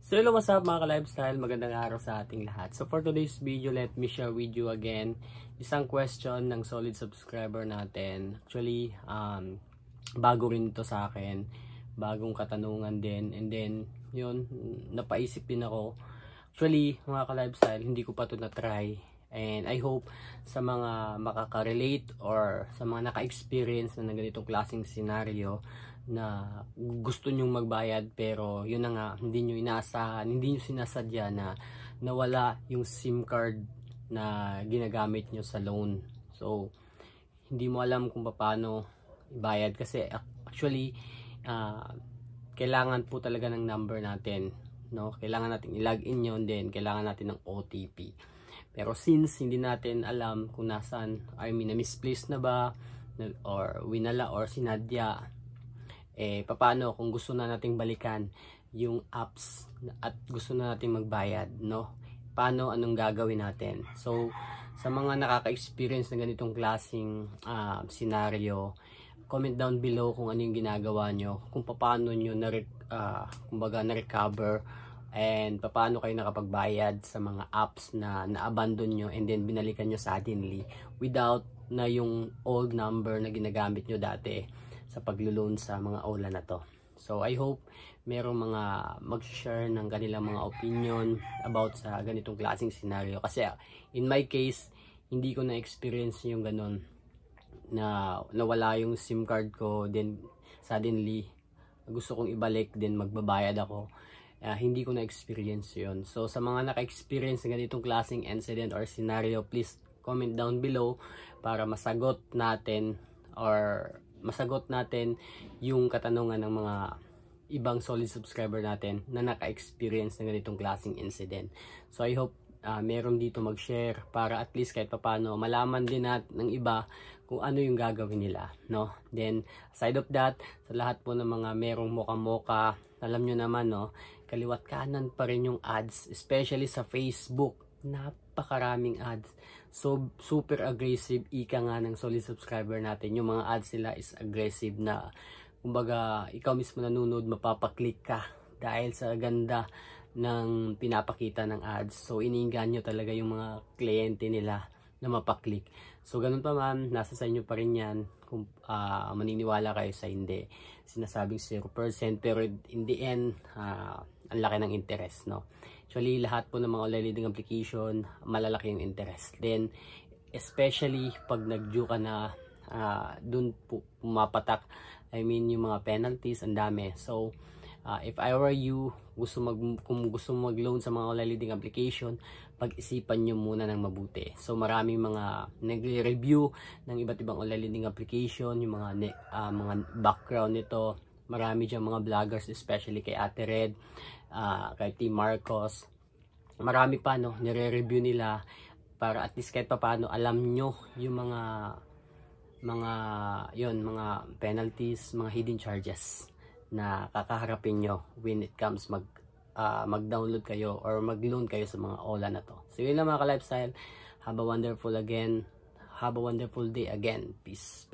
So hello, what's up mga ka-lifestyle, magandang araw sa ating lahat. So for today's video, let me share with you again isang question ng solid subscriber natin. Actually, bago rin ito sa akin, bagong katanungan din, and then yun, napaisip din ako. Actually mga ka-lifestyle, hindi ko pa ito na-try, and I hope sa mga makaka-relate or sa mga naka-experience na ganitong klaseng scenario na gusto nyong magbayad pero yun na nga, hindi nyo inaasahan, hindi nyo sinasadya na nawala yung SIM card na ginagamit nyo sa loan. So hindi mo alam kung paano ibayad kasi actually kailangan po talaga ng number natin, no? Kailangan natin i-login yun, then kailangan natin ng OTP. Pero since hindi natin alam kung nasaan, na-misplace na ba or winala or sinadya, paano kung gusto na nating balikan yung apps at gusto na nating magbayad, no? Paano, anong gagawin natin? So sa mga nakaka-experience ng ganitong klaseng scenario, comment down below kung ano yung ginagawa nyo, kung paano nyo na-recover and paano kayo nakapagbayad sa mga apps na na-abandon nyo and then binalikan nyo suddenly without na yung old number na ginagamit nyo dati sa paglo-loan sa mga OLA na to. So I hope merong mga mag-share ng kanilang mga opinion about sa ganitong klaseng scenario. Kasi in my case, hindi ko na-experience yung ganun na nawala yung SIM card ko, then suddenly gusto kong ibalik, then magbabayad ako. Hindi ko na-experience yun. So sa mga naka-experience ng ganitong klaseng incident or scenario, please comment down below para masagot natin yung katanungan ng mga ibang solid subscriber natin na naka-experience ng ganitong klaseng incident. So I hope meron dito mag-share para at least kahit papaano malaman din ng iba kung ano yung gagawin nila, no? Then aside of that, sa lahat po ng mga merong moka-moka, alam nyo naman, no, kaliwat kanan pa rin yung ads, especially sa Facebook. Napakaraming ads. So super aggressive, ika nga ng solid subscriber natin, yung mga ads nila is aggressive na kumbaga ikaw mismo nanonood, mapapaklik ka dahil sa ganda ng pinapakita ng ads. So iniinganyo talaga yung mga kliyente nila na mapaklik. So ganun pa man, nasa sa inyo pa rin yan kung maniniwala kayo sa hindi. Sinasabing 0% pero in the end ang laki ng interest, no? Actually lahat po ng mga online leading application malalaki yung interest. Then especially pag nag-due ka na, dun po pumapatak, I mean yung mga penalties, ang dami. So if I were you, kung gusto mo mag-loan sa mga online leading application, pag-isipan nyo muna ng mabuti. So maraming mga nagre-review ng iba't ibang online leading application, yung mga background nito. Marami dyan mga vloggers, especially kay Ate Red, kay Team Marcos. Marami pa, no, nire-review nila para at least kahit paano alam nyo yung mga penalties, mga hidden charges na kakaharapin nyo when it comes mag-download kayo or mag-loan kayo sa mga OLA na to. So yun lang mga ka-lifestyle. Have a wonderful day again. Peace.